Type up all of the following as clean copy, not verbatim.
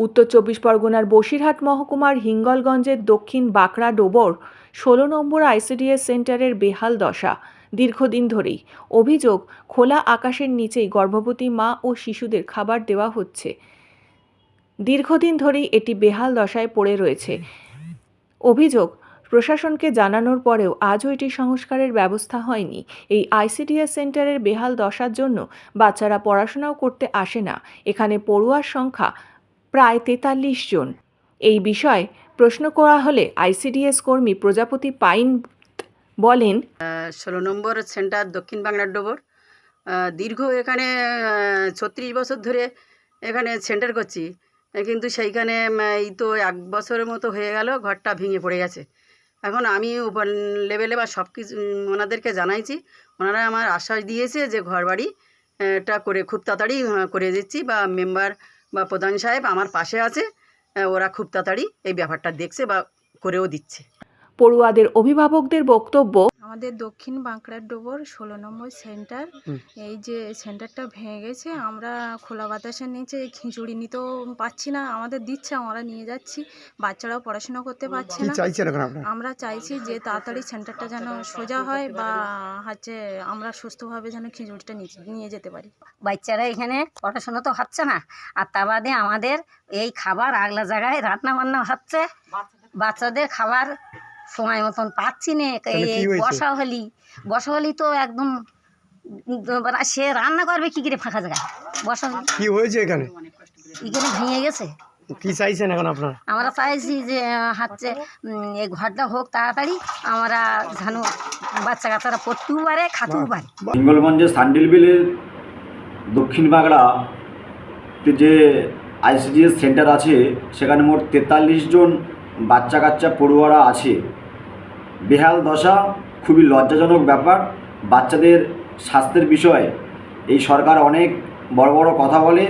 উত্তর চব্বিশ পরগনার বসিরহাট মহকুমার হিঙ্গলগঞ্জের দক্ষিণ বাঁকড়া ডোবর 16 নম্বর আইসিডিএস সেন্টারের বেহাল দশা দীর্ঘদিন ধরেই। অভিযোগ, খোলা আকাশের নিচেই গর্ভবতী মা ও শিশুদের খাবার দেওয়া হচ্ছে। দীর্ঘদিন ধরেই এটি বেহাল দশায় পড়ে রয়েছে। অভিযোগ, প্রশাসনকে জানানোর পরেও আজও এটি সংস্কারের ব্যবস্থা হয়নি। এই আইসিডিএস সেন্টারের বেহাল দশার জন্য বাচ্চারা পড়াশোনাও করতে আসে না। এখানে পড়ুয়ার সংখ্যা প্রায় 43 জন। এই বিষয়ে প্রশ্ন করা হলে আইসিডিএস কর্মী প্রজাপতি পাইন বলেন, 16 নম্বর সেন্টার দক্ষিণ বাংলার ডোবর দীর্ঘ এখানে 36 বছর ধরে এখানে সেন্টার করছি, কিন্তু সেইখানে এই তো 1 বছরের মতো হয়ে গেল ঘরটা ভেঙে পড়ে গেছে। এখন আমি উপর লেভেলে বা সব কিছু ওনাদেরকে জানাইছি, ওনারা আমার আশ্বাস দিয়েছে যে ঘর বাড়িটা করে খুব তাড়াতাড়ি করে দিচ্ছি, বা মেম্বার বা প্রধান সাহেব আমার পাশে আছে, ওরা খুব তাড়াতাড়ি এই ব্যাপারটা দেখছে বা করেও দিচ্ছে। পড়ুয়াদের অভিভাবকদের বক্তব্য, আমাদের দক্ষিণ বাঁকড়ার ডোবর 16 নম্বর সেন্টার, এই যে সেন্টারটা ভেঙে গেছে, আমরা খোলা বাতাসের নিচে খিচুড়ি নিতেও পাচ্ছি না, আমাদের দিচ্ছে, আমরা নিয়ে যাচ্ছি, বাচ্চারাও পড়াশোনা করতে পারছে না। আমরা চাইছি যে তাড়াতাড়ি সেন্টারটা যেন সোজা হয়, বা হচ্ছে আমরা সুস্থভাবে যেন খিচুড়িটা নিয়ে যেতে পারি। বাচ্চারা এখানে পড়াশোনা তো হচ্ছে না, আর তা বাদে আমাদের এই খাবার আগলা জায়গায় রান্না বান্না হচ্ছে, বাচ্চাদের খাবার সময় মতন পাচ্ছি না। এই বসা হলি তো একদম সে রান্না করবে কি করে ফাঁকা জায়গায়? বসা কি হয়েছে এখানে ভেঙে গেছে। কি চাইছেন এখন আপনারা? আমরা চাইছি যে হচ্ছে এই ঘরটা হোক তাড়াতাড়ি, আমরা যেন বাচ্চা কাচ্চারা পড়তেও পারে, খাতেও পারে। হিঙ্গলগঞ্জের সান্ডিলবিলের দক্ষিণ বাংলাতে যে আইসিডিএস সেন্টার আছে, সেখানে মোট 43 জন বাচ্চা কাচ্চা পড়ুয়ারা আছে। বেহাল দশা, খুবই লজ্জাজনক ব্যাপার। বাচ্চাদের স্বাস্থ্যের বিষয়ে এই সরকার অনেক বড় বড় কথা বলে,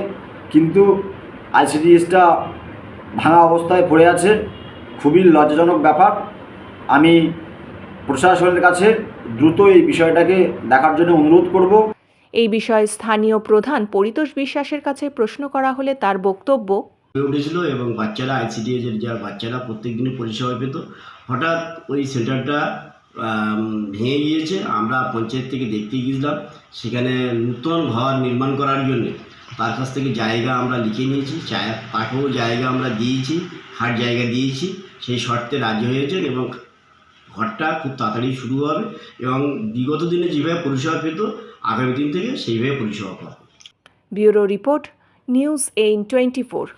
কিন্তু আইসিডিএসটা ভাঙা অবস্থায় পড়ে আছে। খুবই লজ্জাজনক ব্যাপার। আমি প্রশাসনের কাছে দ্রুত এই বিষয়টাকে দেখার জন্য অনুরোধ করব। এই বিষয়ে স্থানীয় প্রধান পরিতোষ বিশ্বাসের কাছে প্রশ্ন করা হলে তার বক্তব্য, উঠেছিল এবং বাচ্চারা আইসিডিএসের যার বাচ্চারা প্রত্যেক দিনই পরিষেবা পেত। হঠাৎ ওই সেন্টারটা ভেঙে গিয়েছে। আমরা পঞ্চায়েত থেকে দেখতে গিয়েছিলাম, সেখানে নূতন ঘর নির্মাণ করার জন্য তার কাছ থেকে জায়গা আমরা লিখে নিয়েছি, তাকেও জায়গা আমরা দিয়েছি, হাট জায়গা দিয়েছি। সেই শর্তে রাজি হয়েছেন এবং ঘরটা খুব তাড়াতাড়ি শুরু হবে এবং বিগত দিনে যেভাবে পরিষেবা পেত আগামী দিন থেকে সেইভাবে পরিষেবা পাবে। Bureau report, news 824।